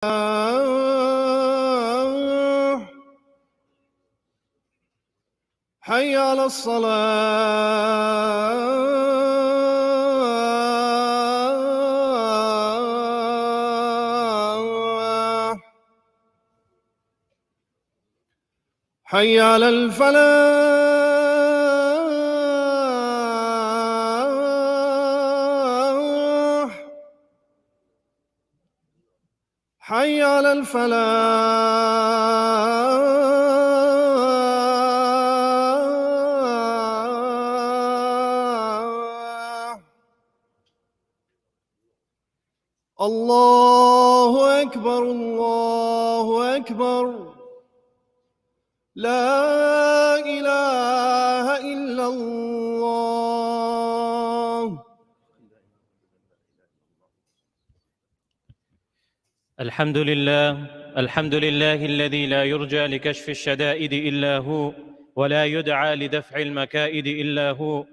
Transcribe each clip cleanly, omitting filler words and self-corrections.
حي على الصلاة حي على الفلاح حي على الفلاح. الله أكبر الله أكبر لا إله إلا الله. الحمد لله الذي لا يرجى لكشف الشدائد إلا هو، ولا يدعى لدفع المكائد إلا هو.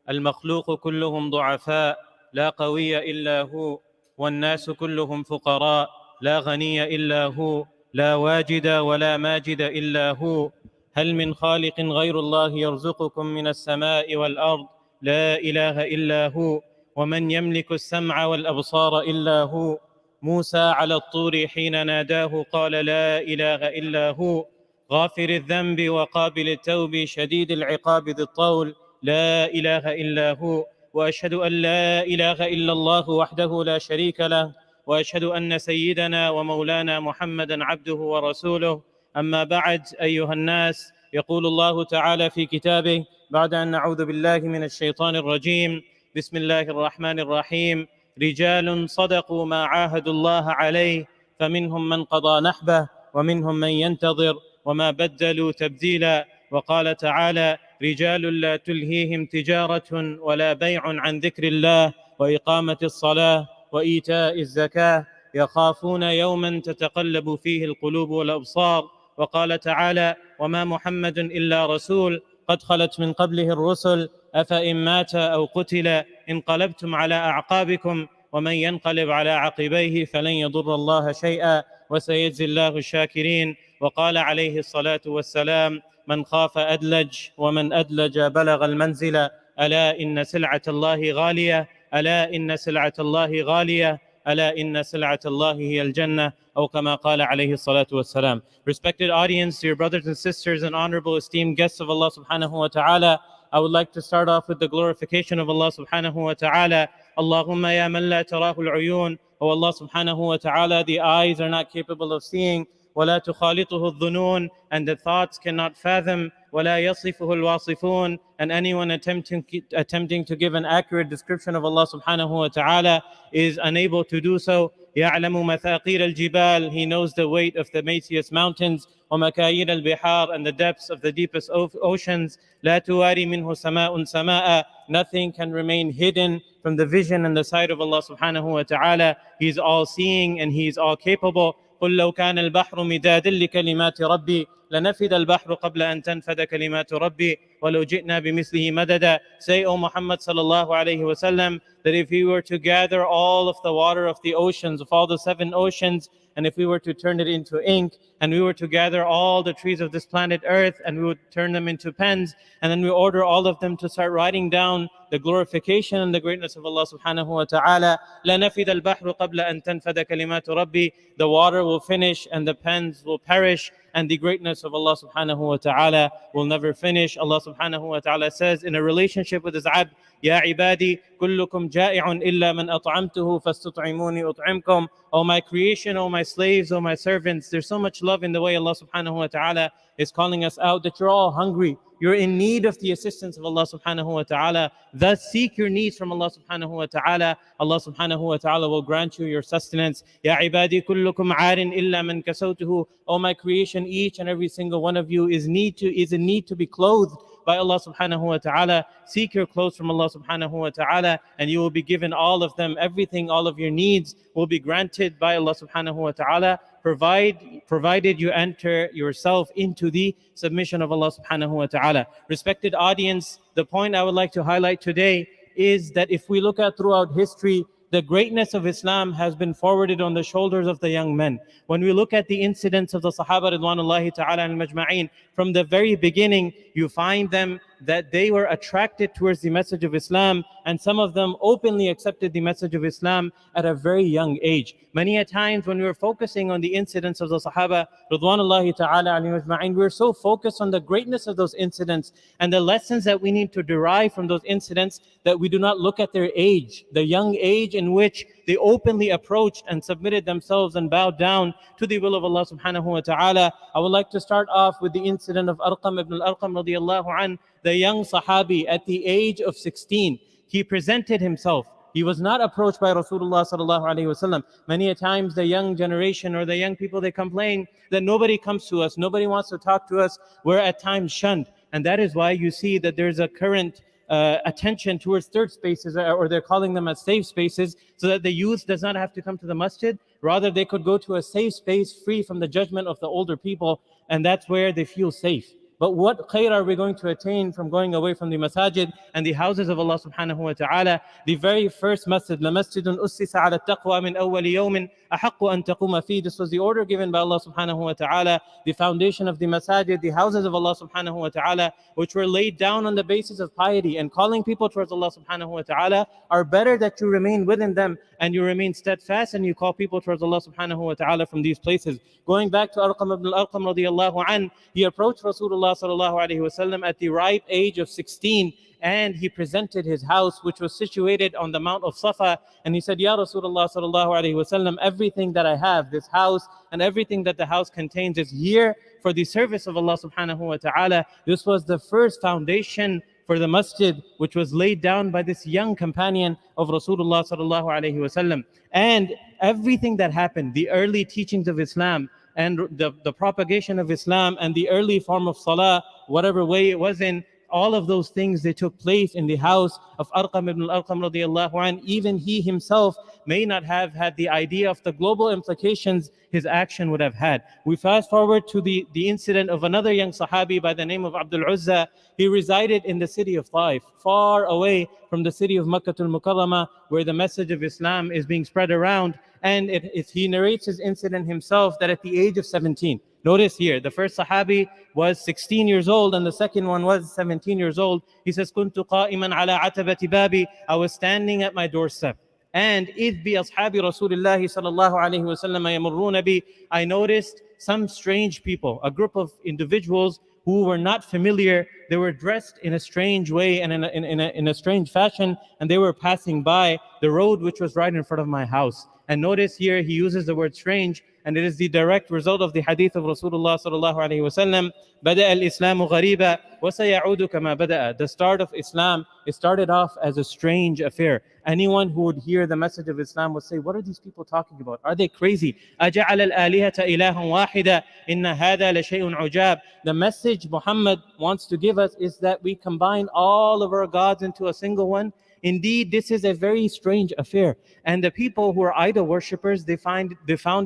المخلوق كلهم ضعفاء، لا قوي إلا هو، والناس كلهم فقراء، لا غني إلا هو، لا واجد ولا ماجد إلا هو. هل من خالق غير الله يرزقكم من السماء والأرض؟ لا إله إلا هو. ومن يملك السمع والأبصار إلا هو. موسى على الطور حين ناداه قال لا إله إلا هو. غافر الذنب وقابل التوب شديد العقاب ذي الطول، لا إله إلا هو. وأشهد أن لا إله إلا الله وحده لا شريك له، وأشهد أن سيدنا ومولانا محمدًا عبده ورسوله. أما بعد، أيها الناس، يقول الله تعالى في كتابه بعد أن نعوذ بالله من الشيطان الرجيم: بسم الله الرحمن الرحيم. رجال صدقوا ما عاهدوا الله عليه، فمنهم من قضى نحبه ومنهم من ينتظر وما بدلوا تبديلا. وقال تعالى: رجال لا تلهيهم تجارة ولا بيع عن ذكر الله وإقامة الصلاة وإيتاء الزكاة يخافون يوما تتقلب فيه القلوب والأبصار. وقال تعالى: وما محمد إلا رسول قد خلت من قبله الرسل أفإن مات أو قتل انقلبتم على أعقابكم ومن ينقلب على عقبيه فلن يضر الله شيئا وسيجزي الله الشاكرين. وقال عليه الصلاة والسلام: من خاف أدلج ومن أدلج بلغ المنزل. ألا إن سلعة الله غالية، ألا إن سلعة الله غالية، ألا إن سلعة الله هي الجنة، أو كما قال عليه الصلاة والسلام. Respected audience, dear brothers and sisters and honorable esteemed guests of Allah subhanahu wa ta'ala, I would like to start off with the glorification of Allah subhanahu wa ta'ala. Allahumma ya man la tarahu al-uyun. O Allah subhanahu wa ta'ala, the eyes are not capable of seeing. ولا تخالطه الظنون, and the thoughts cannot fathom. ولا يصفه الواصفون, and anyone attempting to give an accurate description of Allah subhanahu wa ta'ala is unable to do so. يعلم مثاقيل الجبال, he knows the weight of the mightiest mountains. ومكاييل البحار, and the depths of the deepest oceans. لا تواري منه سماء سماء, nothing can remain hidden from the vision and the sight of Allah subhanahu wa ta'ala. He's all seeing and He's all capable. قل لو كان البحر مدادا لكلمات ربي لنفد البحر قبل أن تنفد كلمات ربي ولو جئنا بمثله مددا. Say, O Muhammad sallallahu alayhi wa sallam, that if we were to gather all of the water of the oceans, of all the 7 oceans, and if we were to turn it into ink, and we were to gather all the trees of this planet Earth, and we would turn them into pens, and then we order all of them to start writing down the glorification and the greatness of Allah subhanahu wa ta'ala, لَنَفِدَ الْبَحْرُ قَبْلَ أَن تَنْفَدَ كَلِمَاتُ رَبِّي, the water will finish and the pens will perish, and the greatness of Allah subhanahu wa ta'ala will never finish. Allah subhanahu wa ta'ala says in a relationship with His abd: يَا عِبَادِي كُلُّكُمْ جَائِعٌ إِلَّا مَنْ أَطْعَمْتُهُ فَاسْتُطْعِمُونِي أُطْعِمْكُمْ. O my creation, O my slaves, O my servants, there's so much love in the way Allah subhanahu wa ta'ala is calling us out, that you're all hungry. You're in need of the assistance of Allah subhanahu wa ta'ala. Thus seek your needs from Allah subhanahu wa ta'ala. Allah subhanahu wa ta'ala will grant you your sustenance. Ya ibadi kullukum aarin illa man kasawtuhu. O my creation, each and every single one of you is in need to be clothed by Allah subhanahu wa ta'ala. Seek your clothes from Allah subhanahu wa ta'ala, and you will be given all of them. Everything, all of your needs will be granted by Allah subhanahu wa ta'ala, provided you enter yourself into the submission of Allah subhanahu wa ta'ala. Respected audience, the point I would like to highlight today is that if we look at throughout history, The greatness of Islam has been forwarded on the shoulders of the young men. When we look at the incidents of the Sahaba Ridwanullahi Ta'ala al-Majma'een, from the very beginning, you find them that they were attracted towards the message of Islam, and some of them openly accepted the message of Islam at a very young age. Many a times when we were focusing on the incidents of the Sahaba Ridwanullahi Ta'ala al-Majma'een, we were so focused on the greatness of those incidents and the lessons that we need to derive from those incidents that we do not look at their age, the young age in which they openly approached and submitted themselves and bowed down to the will of Allah subhanahu wa ta'ala. I would like to start off with the incident of Arqam ibn al-Arqam radiyallahu an, the young Sahabi at the age of 16. He presented himself. He was not approached by Rasulullah sallallahu alaihi wasallam. Many a times the young generation or the young people, they complain that nobody comes to us, nobody wants to talk to us. We're at times shunned. And that is why you see that there's a current attention towards third spaces, or they're calling them as safe spaces, so that the youth does not have to come to the masjid. Rather, they could go to a safe space free from the judgment of the older people, and that's where they feel safe. But what khair are we going to attain from going away from the masajid and the houses of Allah subhanahu wa ta'ala? The very first masjid, لَمَسْجِدٌ أُسِّسَ عَلَى التَّقْوَى مِنْ أَوَّلِ يَوْمٍ أَحَقُّ أَن تَقُومَ فِيهِ. This was the order given by Allah subhanahu wa ta'ala. The foundation of the masajid, the houses of Allah subhanahu wa ta'ala, which were laid down on the basis of piety and calling people towards Allah subhanahu wa ta'ala, are better that you remain within them and you remain steadfast and you call people towards Allah subhanahu wa ta'ala from these places. Going back to Arqam ibn al-Arqam radiyallahu an, he approached Rasulullah sallallahu alaihi wasallam at the ripe age of 16, and he presented his house, which was situated on the Mount of Safa, and he said, Ya Rasulullah sallallahu alaihi wasallam, everything that I have, this house and everything that the house contains, is here for the service of Allah subhanahu wa ta'ala. This was the first foundation for the masjid, which was laid down by this young companion of Rasulullah sallallahu alaihi wasallam. And everything that happened, the early teachings of Islam and the propagation of Islam and the early form of salah, whatever way it was in, all of those things, they took place in the house of Arqam ibn al-Arqam radiyallahu an. Even he himself may not have had the idea of the global implications his action would have had. We fast forward to the incident of another young Sahabi by the name of Abdul Uzza. He resided in the city of Taif, far away from the city of Makkah al-Mukarramah, where the message of Islam is being spread around. And he narrates his incident himself that at the age of 17, notice here, the first Sahabi was 16 years old and the second one was 17 years old. He says, كُنْتُ قَائِمًا عَلَىٰ عَتَبَةِ بَابِي. I was standing at my doorstep. And إِذْ بِأَصْحَابِ رَسُولِ اللَّهِ صَلَى اللَّهُ عَلَيْهِ وَسَلَّمَ يَمُرُّونَ بِي. I noticed some strange people, a group of individuals who were not familiar. They were dressed in a strange way and in a strange fashion, and they were passing by the road which was right in front of my house. And notice here he uses the word strange, and it is the direct result of the hadith of Rasulullah sallallahu alaihi wasallam. بدأ الإسلام غريبا وسيعود كما بدأ. The start of Islam, it started off as a strange affair. Anyone who would hear the message of Islam would say, what are these people talking about? Are they crazy? أجعل الآلهة إله واحدا إن هذا لشيء عجاب. The message Muhammad wants to give us is that we combine all of our gods into a single one. Indeed, this is a very strange affair. And the people who are idol worshippers, they found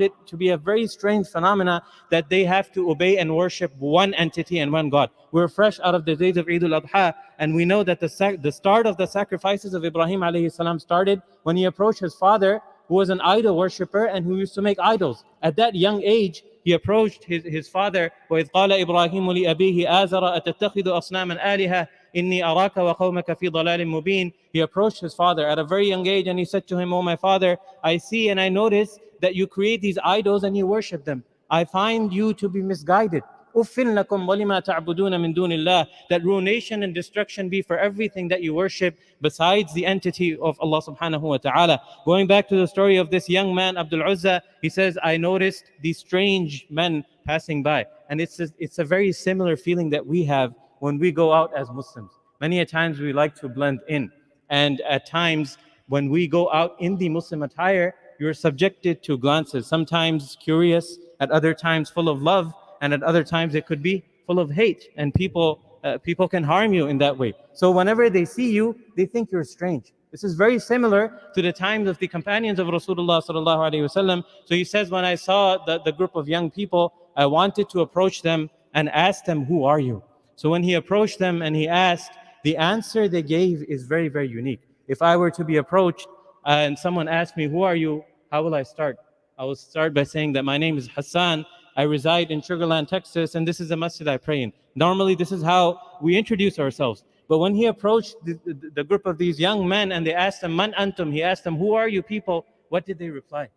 it to be a very strange phenomena that they have to obey and worship one entity and one God. We're fresh out of the days of Eid al-Adha, and we know that the start of the sacrifices of Ibrahim alayhi salam started when he approached his father, who was an idol worshipper and who used to make idols. At that young age, he approached his father. وَإِذْ قَالَ إِبْرَاهِيمُ لِأَبِيهِ آزَرَ أَتَتَّخِذُ أَصْنَامًا آلِهَةً إِنِّي أَرَاكَ وَقَوْمَكَ فِي ضَلَالٍ مُبِينٍ. He approached his father at a very young age and he said to him, "Oh my father, I see and I notice that you create these idols and you worship them. I find you to be misguided. أُفٍّ لَكُمْ وَلِمَا تَعْبُدُونَ مِن دُونِ اللَّهِ." That ruination and destruction be for everything that you worship besides the entity of Allah subhanahu wa ta'ala. Going back to the story of this young man, Abdul Uzza, he says, I noticed these strange men passing by. And it's a very similar feeling that we have when we go out as Muslims. Many a times we like to blend in. And at times when we go out in the Muslim attire, you're subjected to glances, sometimes curious, at other times full of love, and at other times it could be full of hate, and people can harm you in that way. So whenever they see you, they think you're strange. This is very similar to the times of the companions of Rasulullah sallallahu alaihi wasallam. So he says, when I saw the group of young people, I wanted to approach them and ask them, who are you? So when he approached them and he asked, the answer they gave is very, very unique. If I were to be approached and someone asked me, who are you? How will I start? I will start by saying that my name is Hassan. I reside in Sugarland, Texas, and this is the masjid I pray in. Normally, this is how we introduce ourselves. But when he approached the group of these young men and they asked him, Man antum? He asked them, who are you people? What did they reply?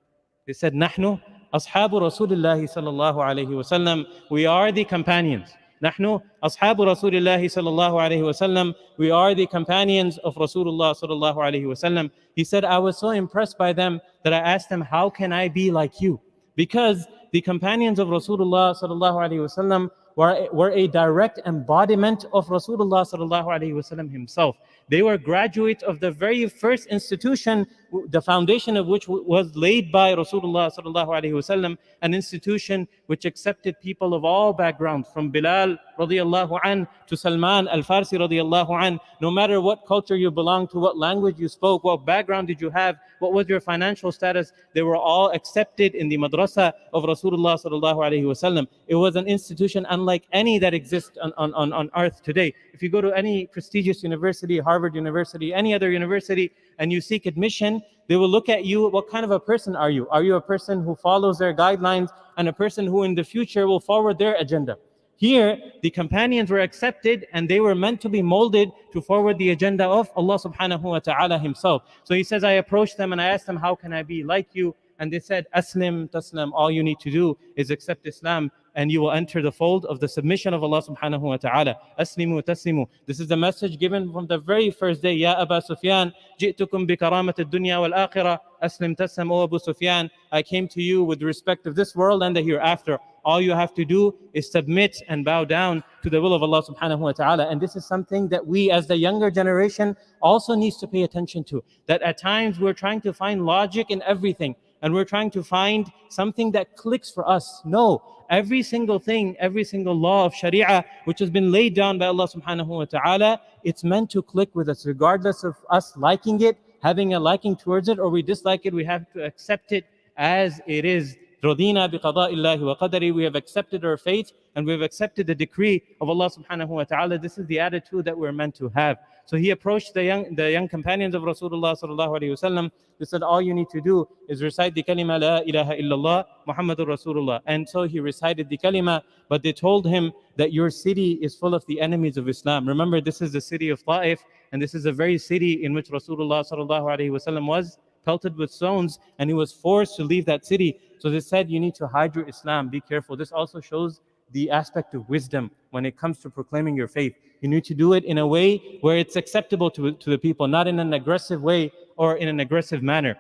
They said, Nahnu ashabu Rasulillahi sallallahu alayhi wasallam. We are the companions. Nahnu ashabu Rasulillahi sallallahu alayhi wasallam. We are the companions of Rasulullah sallallahu alayhi wasallam. He said, I was so impressed by them that I asked them, how can I be like you? Because the companions of Rasulullah sallallahu alayhi wasallam were a direct embodiment of Rasulullah sallallahu alayhi wasallam himself. They were graduates of the very first institution, the foundation of which was laid by Rasulullah sallallahu alayhi wasallam, an institution which accepted people of all backgrounds, from Bilal radiallahu an to Salman al-Farsi radiallahu an. No matter what culture you belonged to, what language you spoke, what background did you have, what was your financial status, they were all accepted in the madrasa of Rasulullah sallallahu alayhi wasallam. It was an institution unlike any that exists on earth today. If you go to any prestigious university, Harvard University, any other university, and you seek admission, they will look at you, what kind of a person are you? Are you a person who follows their guidelines and a person who in the future will forward their agenda? Here, the companions were accepted and they were meant to be molded to forward the agenda of Allah subhanahu wa ta'ala himself. So he says, I approached them and I asked them, how can I be like you? And they said, Aslim, Taslim, all you need to do is accept Islam and you will enter the fold of the submission of Allah subhanahu wa ta'ala. Aslimu, Taslimu. This is the message given from the very first day. Ya Aba Sufyan, ji'tukum bi karamat ad-dunya wal-akhirah. Aslim, Taslim, O Abu Sufyan. I came to you with respect of this world and the hereafter. All you have to do is submit and bow down to the will of Allah subhanahu wa ta'ala. And this is something that we as the younger generation also needs to pay attention to. That at times we're trying to find logic in everything. And we're trying to find something that clicks for us. No, every single thing, every single law of Sharia, which has been laid down by Allah subhanahu wa ta'ala, it's meant to click with us, regardless of us liking it, having a liking towards it, or we dislike it, we have to accept it as it is. رَضِينَا بِقَضَاءِ اللَّهِ وَقَدَرِهِ. We have accepted our fate and we have accepted the decree of Allah subhanahu wa ta'ala. This is the attitude that we're meant to have. So he approached the young companions of Rasulullah sallallahu alayhi wasallam. He said, all you need to do is recite the kalima la ilaha illallah Muhammadur Rasulullah. And so he recited the kalima, but they told him that your city is full of the enemies of Islam. Remember, this is the city of Ta'if, and this is the very city in which Rasulullah sallallahu alayhi wasallam was pelted with stones, and he was forced to leave that city. So they said, you need to hide your Islam, be careful. This also shows the aspect of wisdom when it comes to proclaiming your faith. You need to do it in a way where it's acceptable to the people, not in an aggressive way or in an aggressive manner.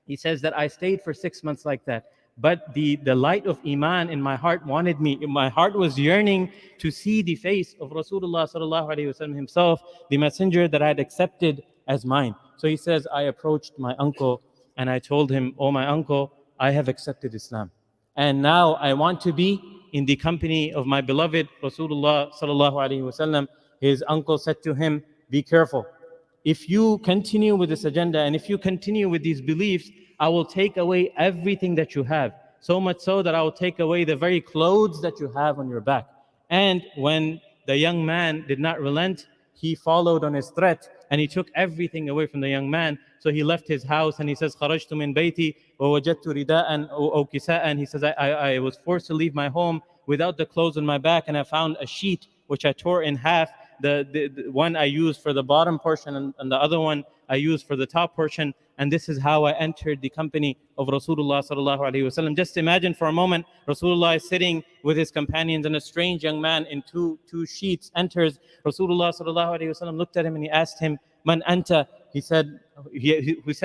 He says that I stayed for 6 months like that. But the light of Iman in my heart wanted me, my heart was yearning to see the face of Rasulullah sallallahu alayhi wasallam himself, the messenger that I had accepted as mine. So he says, I approached my uncle and I told him, oh my uncle, I have accepted Islam. And now I want to be in the company of my beloved Rasulullah sallallahu alayhi wasallam. His uncle said to him, be careful. If you continue with this agenda and if you continue with these beliefs, I will take away everything that you have. So much so that I will take away the very clothes that you have on your back. And when the young man did not relent, he followed on his threat and he took everything away from the young man. So he left his house and he says, خرجت من بيتي ووجدت رداء أو كساء. He says, I was forced to leave my home without the clothes on my back, and I found a sheet which I tore in half. The one I used for the bottom portion and the other one I used for the top portion. And this is how I entered the company of Rasulullah sallallahu alaihi wasallam. Just imagine for a moment, Rasulullah is sitting with his companions and a strange young man in two sheets enters. Rasulullah sallallahu alaihi wasallam looked at him and he asked him, Man anta? He said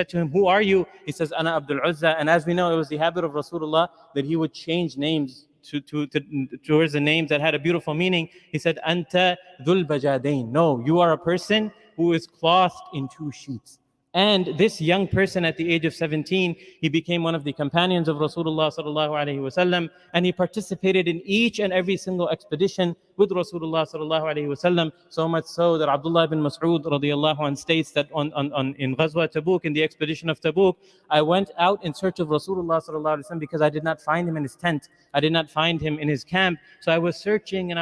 to him, who are you? He says, Ana Abdul Uzza. And as we know, it was the habit of Rasulullah that he would change names towards the names that had a beautiful meaning. He said, Anta Dhul Bajadain. No, you are a person who is clothed in 2 sheets. And this young person at the age of 17, he became one of the companions of Rasulullah sallallahu alaihi wasallam, and he participated in each and every single expedition with Rasulullah sallallahu alaihi wasallam. So much so that Abdullah ibn Mas'ud radiyallahu anh states that in Ghazwa Tabuk, in the expedition of Tabuk, I went out in search of Rasulullah sallallahu alaihi wasallam because I did not find him in his tent. I did not find him in his camp. So I was searching and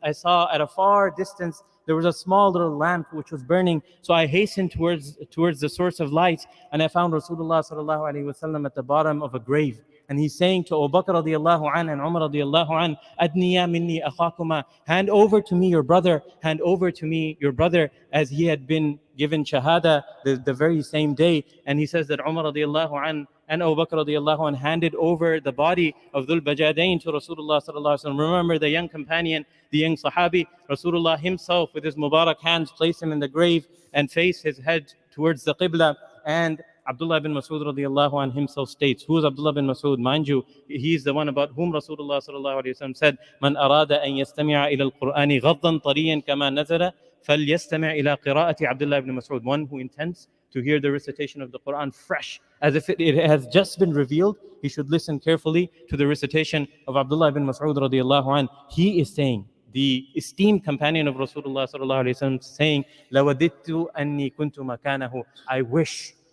I saw at a far distance there was a small little lamp which was burning. So I hastened towards the source of light, and I found Rasulullah sallallahu alaihi wasallam at the bottom of a grave. And he's saying to Abu Bakr radiallahu an and Umar radiallahu an, Adniya minni akhakuma, hand over to me your brother, hand over to me your brother, as he had been given shahada the very same day. And he says that Umar radiallahu an and Abu Bakr radiallahu an handed over the body of Dhul Bajadain to Rasulullah sallallahu alaihi wasallam. Remember the young companion, the young sahabi, Rasulullah himself with his Mubarak hands placed him in the grave and faced his head towards the Qibla. And Abdullah bin Mas'ud radiallahu anh himself states, who is Abdullah bin Mas'ud? Mind you, he is the one about whom Rasulullah sallallahu alayhi wa sallam said, Man arada an yastami'a ila al-Qur'ani ghaddan tariyan kama nazara, falyastami' ila qira'ati Abdullah bin Mas'ud. One who intends to hear the recitation of the Qur'an fresh, as if it has just been revealed, he should listen carefully to the recitation of Abdullah bin Mas'ud radiallahu anh. He is saying, the esteemed companion of Rasulullah sallallahu alayhi wa sallam, saying, لَوَدِدْتُ أَنِّي كُنْتُ مَكَانَهُ.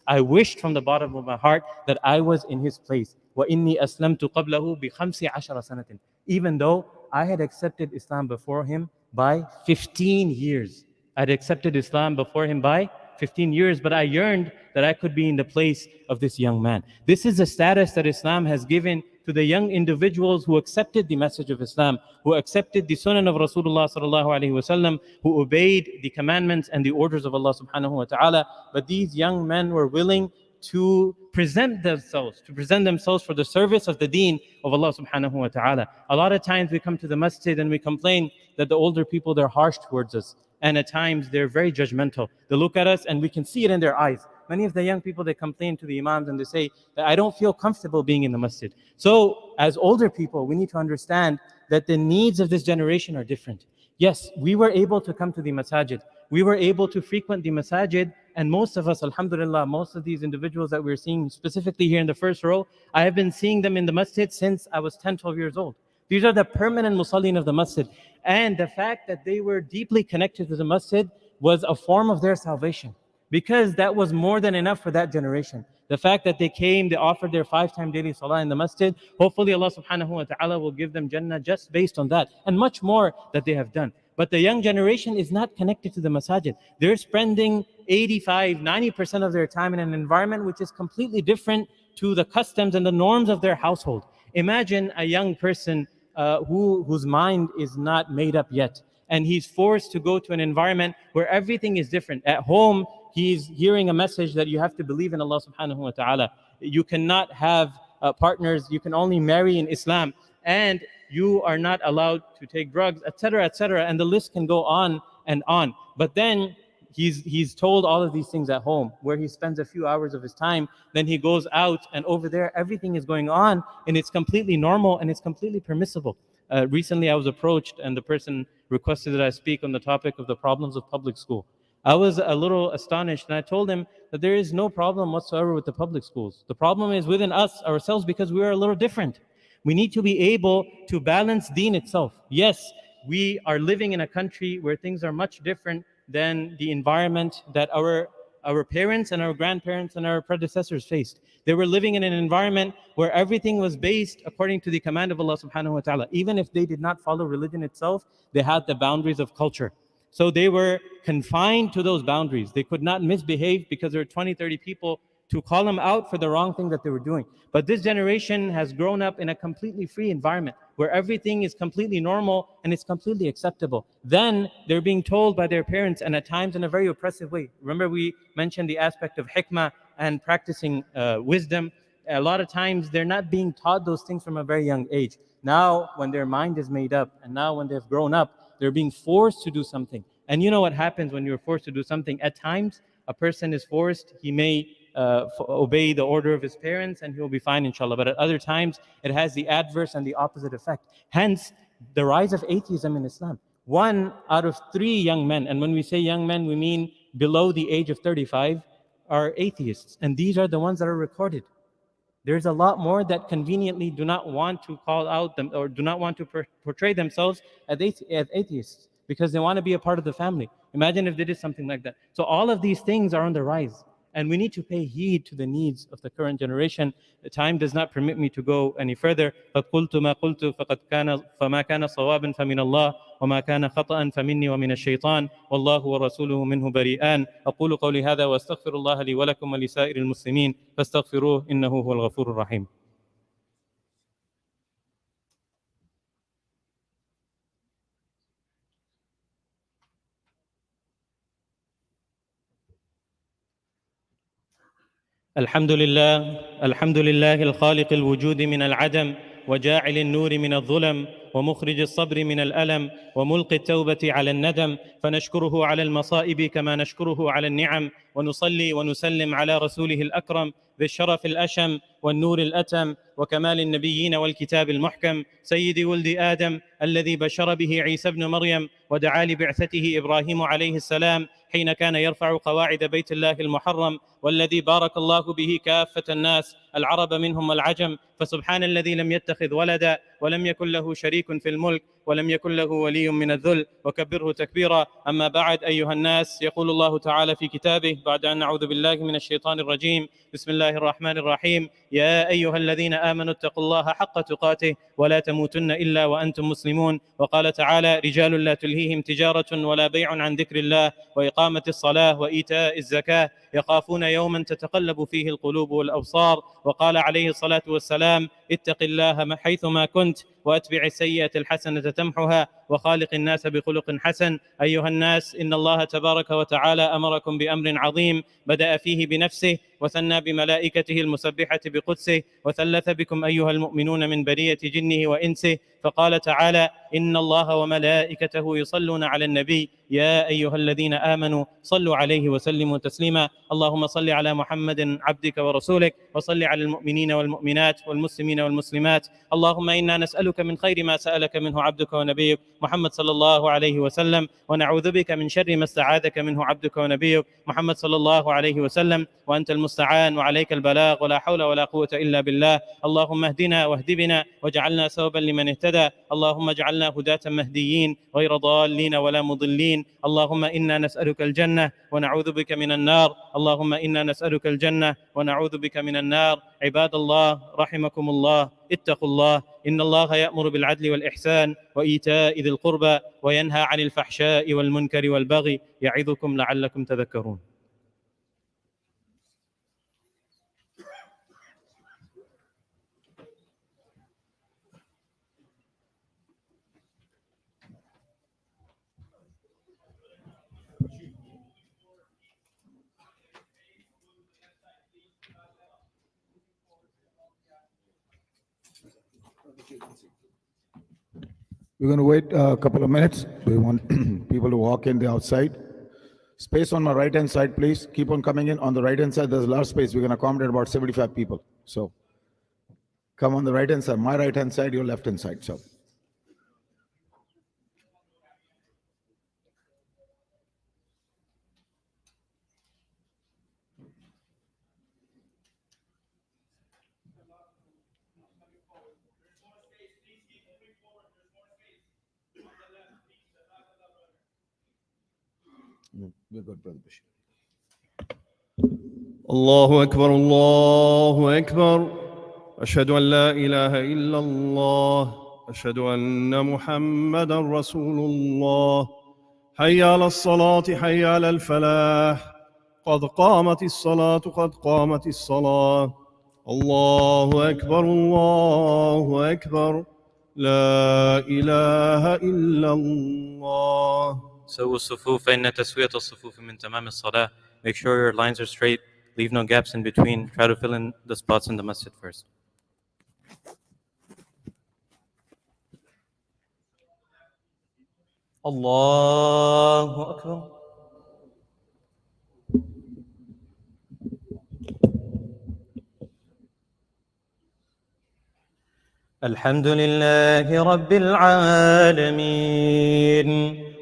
I wished from the bottom of my heart that I was in his place. وَإِنِّي أَسْلَمْتُ قَبْلَهُ بِخَمْسِ عَشَرَ سَنَةٍ. Even though I had accepted Islam before him by 15 years. I had accepted Islam before him by 15 years, but I yearned that I could be in the place of this young man. This is the status that Islam has given to the young individuals who accepted the message of Islam, who accepted the sunnah of Rasulullah sallallahu alaihi wasallam, who obeyed the commandments and the orders of Allah subhanahu wa ta'ala. But these young men were willing to present themselves for the service of the deen of Allah subhanahu wa ta'ala. A lot of times we come to the masjid and we complain that the older people, they're harsh towards us. And at times they're very judgmental. They look at us and we can see it in their eyes. Many of the young people, they complain to the imams and they say that I don't feel comfortable being in the masjid. So as older people, we need to understand that the needs of this generation are different. Yes, we were able to come to the masajid. We were able to frequent the masajid, and most of us, alhamdulillah, most of these individuals that we're seeing specifically here in the first row, I have been seeing them in the masjid since I was 10, 12 years old. These are the permanent musallin of the masjid. And the fact that they were deeply connected to the masjid was a form of their salvation, because that was more than enough for that generation. The fact that they came, they offered their 5-time daily salah in the masjid, hopefully Allah subhanahu wa ta'ala will give them Jannah just based on that, and much more that they have done. But the young generation is not connected to the masajid. They're spending 85-90% of their time in an environment which is completely different to the customs and the norms of their household. Imagine a young person whose mind is not made up yet, and he's forced to go to an environment where everything is different. At home, he's hearing a message that you have to believe in Allah subhanahu wa ta'ala. You cannot have partners, you can only marry in Islam, and you are not allowed to take drugs, etc., etc., and the list can go on and on. But then he's told all of these things at home, where he spends a few hours of his time, then he goes out, and over there everything is going on, and it's completely normal and it's completely permissible. Recently I was approached, and the person requested that I speak on the topic of the problems of public school. I was a little astonished, and I told him that there is no problem whatsoever with the public schools. The problem is within us, ourselves, because we are a little different. We need to be able to balance deen itself. Yes, we are living in a country where things are much different than the environment that our parents and our grandparents and our predecessors faced. They were living in an environment where everything was based according to the command of Allah subhanahu wa ta'ala. Even if they did not follow religion itself, they had the boundaries of culture. So they were confined to those boundaries. They could not misbehave because there were 20, 30 people to call them out for the wrong thing that they were doing. But this generation has grown up in a completely free environment where everything is completely normal and it's completely acceptable. Then they're being told by their parents, and at times in a very oppressive way. Remember, we mentioned the aspect of hikmah and practicing wisdom. A lot of times they're not being taught those things from a very young age. Now, when their mind is made up, and now when they've grown up, they're being forced to do something. And you know what happens when you're forced to do something? At times, a person is forced, he may obey the order of his parents and he'll be fine, inshallah. But at other times, it has the adverse and the opposite effect. Hence, the rise of atheism in Islam. 1 out of 3 young men, and when we say young men, we mean below the age of 35, are atheists. And these are the ones that are recorded. There's a lot more that conveniently do not want to call out them, or do not want to portray themselves as atheists, because they want to be a part of the family. Imagine if they did something like that. So all of these things are on the rise, and we need to pay heed to the needs of the current generation. The time does not permit me to go any further. قَدْ قُلْتُ مَا قُلْتُ فَمَا كَانَ صَوَابًا فَمِنَ اللَّهِ وما كان خطأ فمني ومن الشيطان، والله ورسوله منه بريئان. أقول قولي هذا وأستغفر الله لي ولكم ولسائر المسلمين فاستغفروه إنه هو الغفور الرحيم. الحمد لله، الحمد لله الخالق الوجود من العدم، وجاعل النور من الظلم، ومخرج الصبر من الألم، وملقي التوبة على الندم، فنشكره على المصائب كما نشكره على النعم، ونصلي ونسلم على رسوله الأكرم ذي الشرف الأشم والنور الأتم وكمال النبيين والكتاب المحكم، سيد ولد آدم الذي بشر به عيسى بن مريم ودعا لبعثته إبراهيم عليه السلام حين كان يرفع قواعد بيت الله المحرم، والذي بارك الله به كافة الناس العرب منهم والعجم، فسبحان الذي لم يتخذ ولدا ولم يكن له شريك في الملك ولم يكن له ولي من الذل، وكبره تكبيرا. أما بعد، أيها الناس، يقول الله تعالى في كتابه بعد أن نعوذ بالله من الشيطان الرجيم: بسم الله الرحمن الرحيم. يا أيها الذين آمنوا اتقوا الله حق تقاته ولا تموتن إلا وأنتم مسلمون. وقال تعالى: رجال لا تلهيهم تجارة ولا بيع عن ذكر الله وإقامة الصلاة وإيتاء الزكاة يخافون يوما تتقلب فيه القلوب والأبصار. وقال عليه الصلاة والسلام: اتق الله حيثما كنت وأتبع السيئة الحسنة تمحها وخالق الناس بخلق حسن. أيها الناس، إن الله تبارك وتعالى أمركم بأمر عظيم بدأ فيه بنفسه وثنى بملائكته المسبحة بقدسه وثلث بكم أيها المؤمنون من برية جنه وإنسه، فقال تعالى: إن الله وملائكته يصلون على النبي يا أيها الذين آمنوا صلوا عليه وسلموا تسليما. اللهم صل على محمد عبدك ورسولك، وصل على المؤمنين والمؤمنات والمسلمين والمسلمات. اللهم إنا نسألك من خير ما سألك منه عبدك ونبيك محمد صلى الله عليه وسلم، ونعوذ بك من شر ما استعاذك منه عبدك ونبيك محمد صلى الله عليه وسلم، وأنت المستعان وعليك البلاغ ولا حول ولا قوة إلا بالله. اللهم اهدنا واهد بنا واجعلنا سببا لمن اهتدى. اللهم اجعلنا هداة مهديين غير ضالين ولا مضلين. اللهم إنا نسألك الجنة ونعوذ بك من النار. اللهم إنا نسألك الجنة ونعوذ بك من النار. عباد الله رحمكم الله، اتقوا الله. إن الله يأمر بالعدل والإحسان وإيتاء ذي القربى وينهى عن الفحشاء والمنكر والبغي، يعظكم لعلكم تذكرون. We're going to wait a couple of minutes. We want people to walk in the outside. Space on my right-hand side, please. Keep on coming in. On the right-hand side, there's a large space. We're going to accommodate about 75 people. So come on the right-hand side. My right-hand side, your left-hand side. So. We're good, Brother Bashir. الله أكبر الله أكبر. أشهد أن لا إله إلا الله. أشهد أن محمدا رسول الله. حي على الصلاة حي على الفلاح. قد قامت الصلاة قد قامت الصلاة. الله أكبر الله أكبر. لا إله إلا الله. سووا الصفوف فإن تسوية الصفوف من تمام الصلاة. Make sure your lines are straight. Leave no gaps in between. Try to fill in the spots in the masjid first. الله أكبر. الحمد لله رب العالمين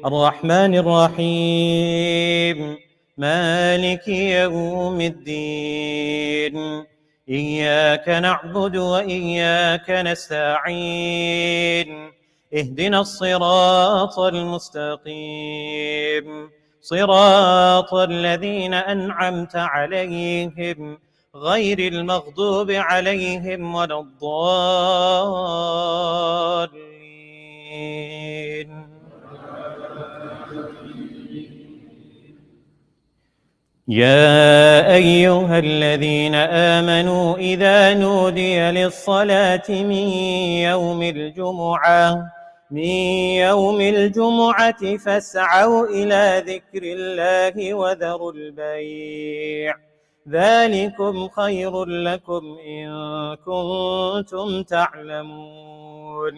الرحمن الرحيم مالك يوم الدين إياك نعبد وإياك نستعين اهدنا الصراط المستقيم صراط الذين أنعمت عليهم غير المغضوب عليهم ولا الضالين. يا أيها الذين آمنوا إذا نودي للصلاة من يوم الجمعة فاسعوا إلى ذكر الله وذروا البيع ذلكم خير لكم إن كنتم تعلمون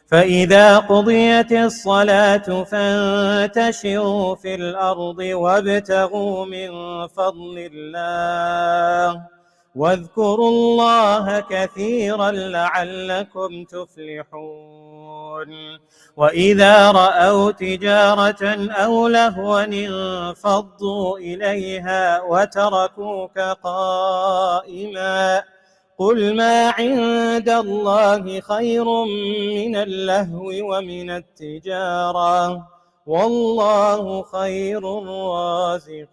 فإذا قضيت الصلاة فانتشروا في الأرض وابتغوا من فضل الله واذكروا الله كثيرا لعلكم تفلحون وإذا رأوا تجارة أو لهوا انفضوا إليها وتركوك قائما قل ما عند الله خير من اللهو ومن التجارة والله خير الرازقين.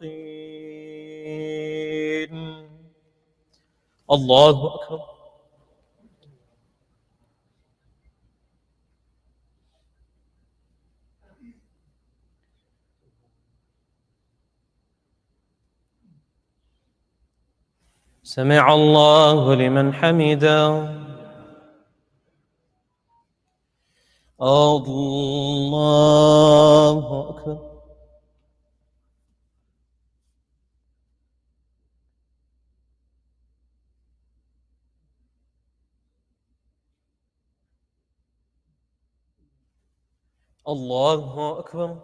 الله أكبر. سمع الله لمن حمده. الله أكبر. الله أكبر.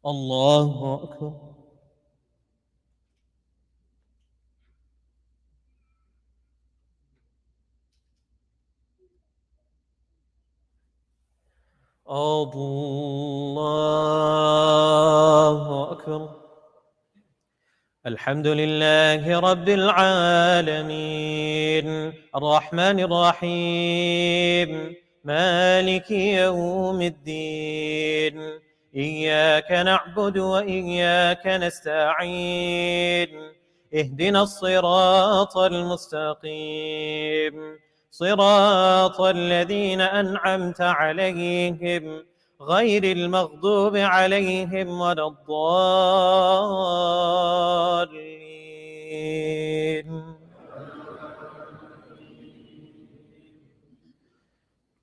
الله أكبر. الله أكبر. الحمد لله رب العالمين الرحمن الرحيم مالك يوم الدين إياك نعبد وإياك نستعين اهدنا الصراط المستقيم صراط الذين أنعمت عليهم غير المغضوب عليهم ولا الضالين.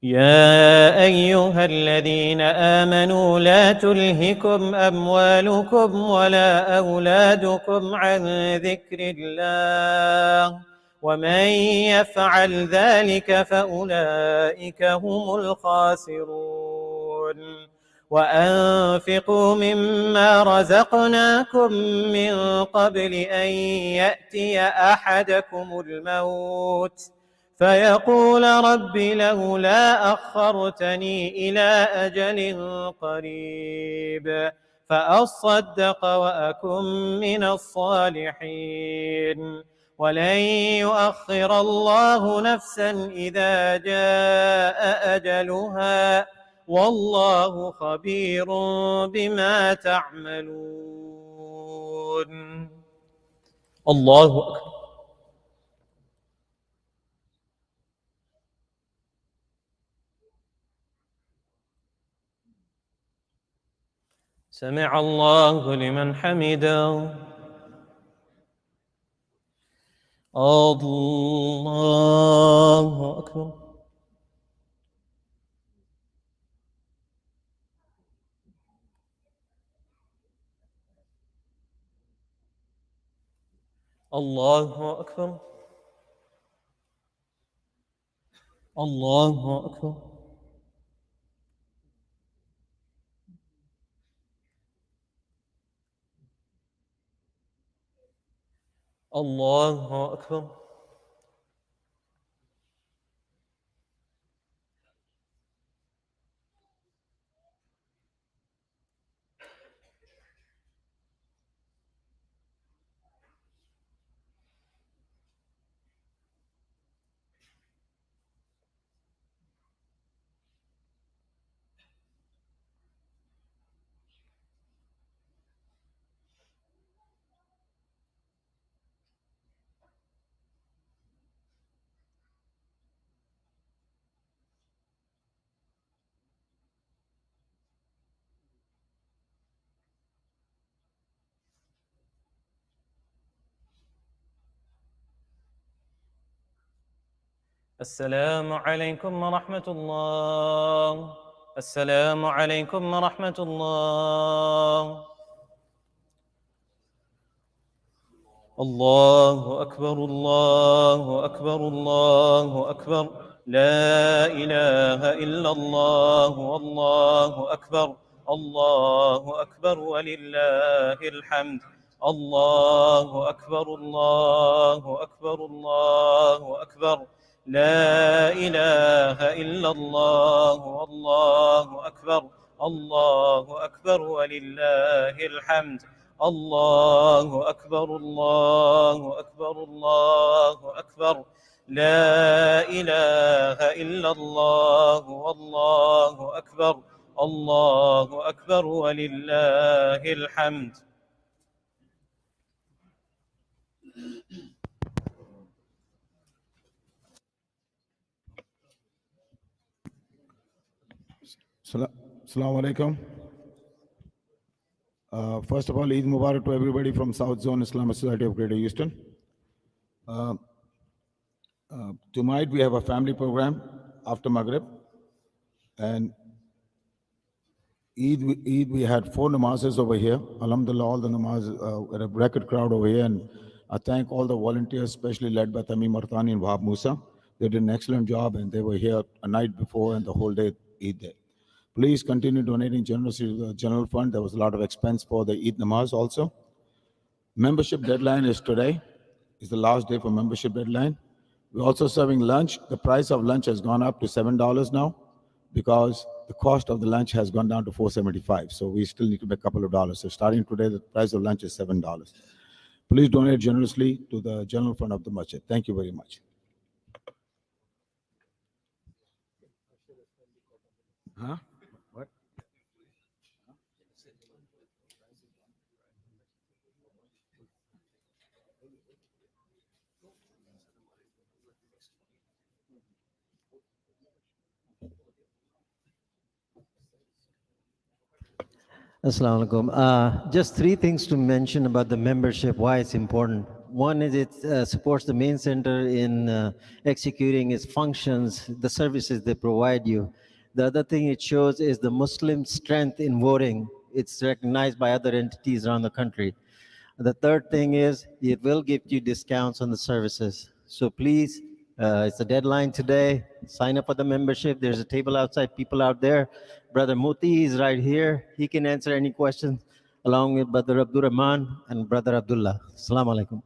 يا أيها الذين آمنوا لا تلهكم أموالكم ولا أولادكم عن ذكر الله ومن يفعل ذلك فأولئك هم الخاسرون وأنفقوا مما رزقناكم من قبل أن يأتي أحدكم الموت فيقول رب لولا أخرتني إلى أجل قريب فأصدق وأكن من الصالحين ولن يؤخر الله نفسا إذا جاء أجلها والله خبير بما تعملون. الله أكبر. سمع الله لمن حمده. الله أكبر. الله أكبر. الله أكبر. الله أكبر. السلام عليكم ورحمة الله. السلام عليكم ورحمة الله. الله أكبر الله أكبر الله أكبر. لا إله إلا الله والله أكبر. الله أكبر ولله الحمد. الله أكبر الله أكبر الله أكبر. لا إله إلا الله والله أكبر. الله أكبر ولله الحمد. الله أكبر الله أكبر الله أكبر. لا إله إلا الله والله أكبر. الله أكبر ولله الحمد. Assalamu alaikum. First of all, Eid Mubarak to everybody from South Zone Islamic Society of Greater Houston. Tonight we have a family program after Maghrib, and Eid we had 4 namazes over here. Alhamdulillah, all the namazes, a record crowd over here, and I thank all the volunteers, especially led by Tamim Martani and Wahab Musa. They did an excellent job, and they were here a night before and the whole day Eid day. Please continue donating generously to the general fund. There was a lot of expense for the Eid namaz also. Membership deadline is today. It's the last day for membership deadline. We're also serving lunch. The price of lunch has gone up to $7 now because the cost of the lunch has gone down to $4.75. So we still need to make a couple of dollars. So starting today, the price of lunch is $7. Please donate generously to the general fund of the masjid. Thank you very much. Huh? What? Assalamu alaikum. Just 3 things to mention about the membership, why it's important. One is it supports the main center in executing its functions, the services they provide you. The other thing it shows is the Muslim strength in voting. It's recognized by other entities around the country. The third thing is it will give you discounts on the services. So please, it's a deadline today. Sign up for the membership. There's a table outside, people out there. Brother Muti is right here. He can answer any questions along with Brother Abdul Rahman and Brother Abdullah. Assalamu alaikum.